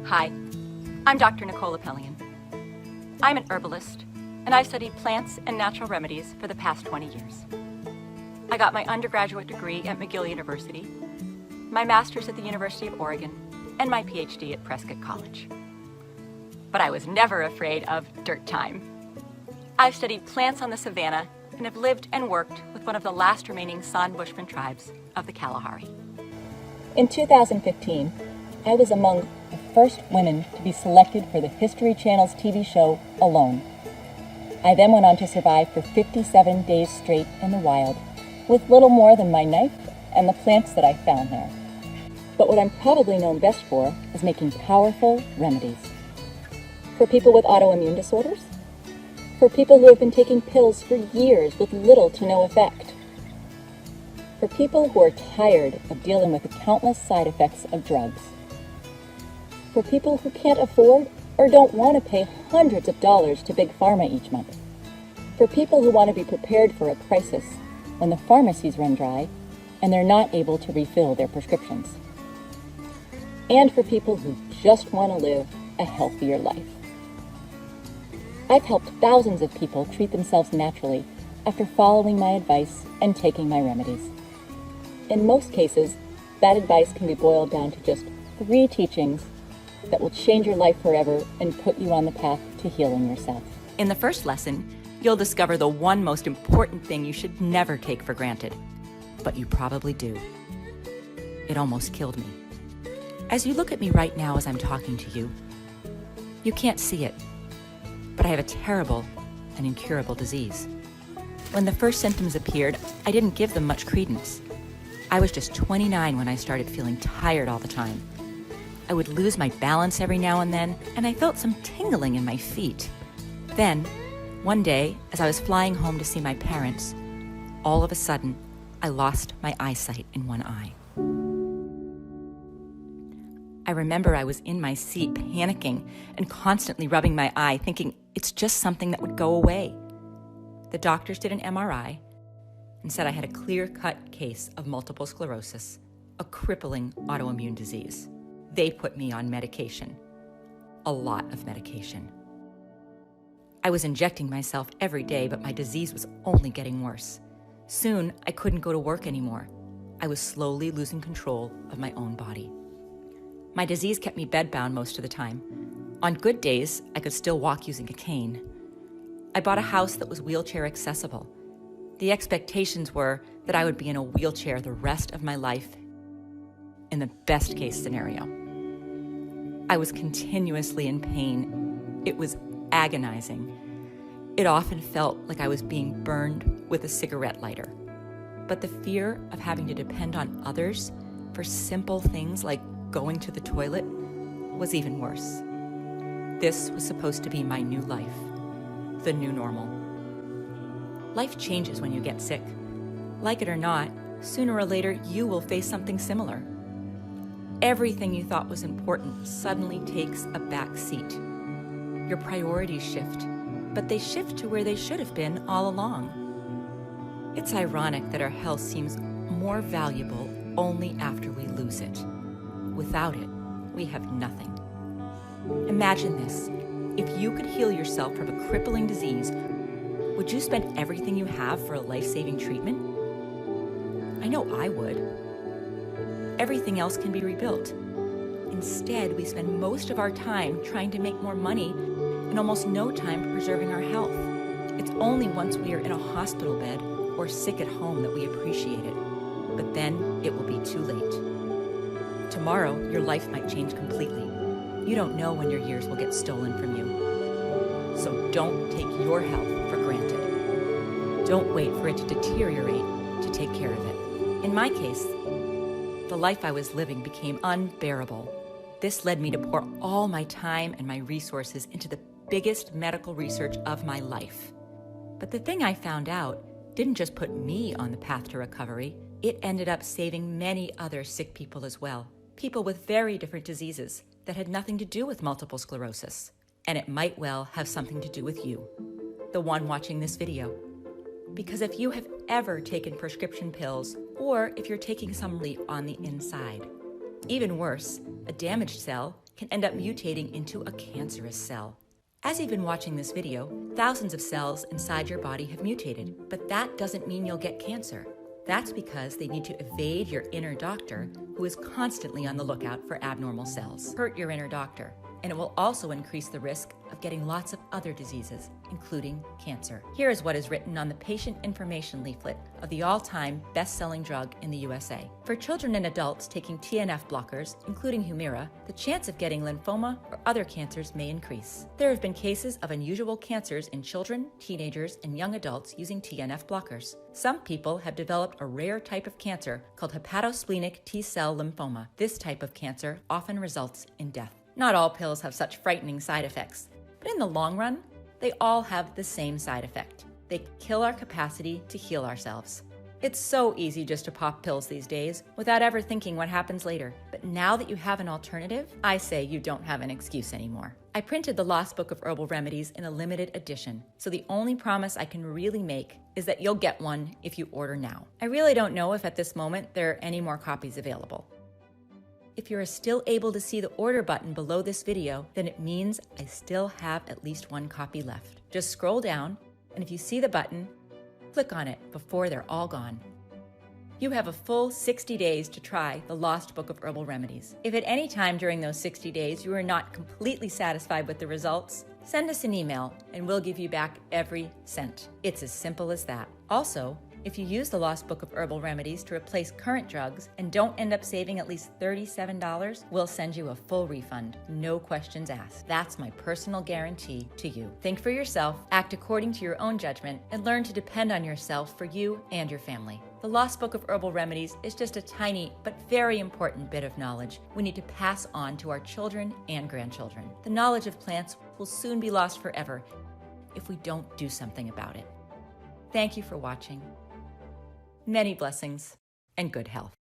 Hi, I'm Dr. Nicola Pellion. I'm an herbalist, and I've studied plants and natural remedies for the past 20 years. I got my undergraduate degree at McGill University, my master's at the University of Oregon, and my PhD at Prescott College. But I was never afraid of dirt time. I've studied plants on the savanna and have lived and worked with one of the last remaining San Bushman tribes of the Kalahari. In 2015, I was among the first women to be selected for the History Channel's TV show, Alone. I then went on to survive for 57 days straight in the wild, with little more than my knife and the plants that I found there. But what I'm probably known best for is making powerful remedies. For people with autoimmune disorders, for people who have been taking pills for years with little to no effect, for people who are tired of dealing with the countless side effects of drugs, for people who can't afford or don't want to pay hundreds of dollars to Big Pharma each month, for people who want to be prepared for a crisis when the pharmacies run dry and they're not able to refill their prescriptions, and for people who just want to live a healthier life. I've helped thousands of people treat themselves naturally after following my advice and taking my remedies. In most cases, that advice can be boiled down to just 3 teachings that will change your life forever and put you on the path to healing yourself. In the first lesson, you'll discover the one most important thing you should never take for granted, but you probably do. It almost killed me. As you look at me right now as I'm talking to you, you can't see it, but I have a terrible and incurable disease. When the first symptoms appeared, I didn't give them much credence. I was just 29 when I started feeling tired all the time. I would lose my balance every now and then, and I felt some tingling in my feet. Then, one day, as I was flying home to see my parents, all of a sudden, I lost my eyesight in one eye. I remember I was in my seat panicking and constantly rubbing my eye, thinking it's just something that would go away. The doctors did an MRI and said I had a clear-cut case of multiple sclerosis, a crippling autoimmune disease. They put me on medication, a lot of medication. I was injecting myself every day, but my disease was only getting worse. Soon, I couldn't go to work anymore. I was slowly losing control of my own body. My disease kept me bedbound most of the time. On good days, I could still walk using a cane. I bought a house that was wheelchair accessible. The expectations were that I would be in a wheelchair the rest of my life, in the best case scenario. I was continuously in pain. It was agonizing. It often felt like I was being burned with a cigarette lighter. But the fear of having to depend on others for simple things like going to the toilet was even worse. This was supposed to be my new life, the new normal. Life changes when you get sick. Like it or not, sooner or later you will face something similar. Everything you thought was important suddenly takes a back seat. Your priorities shift, but they shift to where they should have been all along. It's ironic that our health seems more valuable only after we lose it. Without it, we have nothing. Imagine this. If you could heal yourself from a crippling disease, would you spend everything you have for a life-saving treatment? I know I would. Everything else can be rebuilt. Instead, we spend most of our time trying to make more money and almost no time preserving our health. It's only once we are in a hospital bed or sick at home that we appreciate it. But then it will be too late. Tomorrow, your life might change completely. You don't know when your years will get stolen from you. So don't take your health for granted. Don't wait for it to deteriorate to take care of it. In my case, the life I was living became unbearable. This led me to pour all my time and my resources into the biggest medical research of my life. But the thing I found out didn't just put me on the path to recovery, it ended up saving many other sick people as well. People with very different diseases that had nothing to do with multiple sclerosis. And it might well have something to do with you, the one watching this video. Because if you have ever taken prescription pills, or if you're taking some relief on the inside, Even worse, a damaged cell can end up mutating into a cancerous cell. As you've been watching this video, thousands of cells inside your body have mutated, but that doesn't mean you'll get cancer. That's because they need to evade your inner doctor, who is constantly on the lookout for abnormal cells. Hurt your inner doctor, and it will also increase the risk of getting lots of other diseases, including cancer. Here is what is written on the patient information leaflet of the all-time best-selling drug in the USA. For children and adults taking TNF blockers, including Humira, the chance of getting lymphoma or other cancers may increase. There have been cases of unusual cancers in children, teenagers, and young adults using TNF blockers. Some people have developed a rare type of cancer called hepatosplenic T-cell lymphoma. This type of cancer often results in death. Not all pills have such frightening side effects, but in the long run, they all have the same side effect. They kill our capacity to heal ourselves. It's so easy just to pop pills these days without ever thinking what happens later. But now that you have an alternative, I say you don't have an excuse anymore. I printed the Lost Book of Herbal Remedies in a limited edition, so the only promise I can really make is that you'll get one if you order now. I really don't know if at this moment there are any more copies available. If you're still able to see the order button below this video, then it means I still have at least one copy left. Just scroll down, and if you see the button, click on it before they're all gone. You have a full 60 days to try the Lost Book of Herbal Remedies. If at any time during those 60 days you are not completely satisfied with the results, send us an email and we'll give you back every cent. It's as simple as that. Also, if you use the Lost Book of Herbal Remedies to replace current drugs and don't end up saving at least $37, we'll send you a full refund, no questions asked. That's my personal guarantee to you. Think for yourself, act according to your own judgment, and learn to depend on yourself for you and your family. The Lost Book of Herbal Remedies is just a tiny but very important bit of knowledge we need to pass on to our children and grandchildren. The knowledge of plants will soon be lost forever if we don't do something about it. Thank you for watching. Many blessings and good health.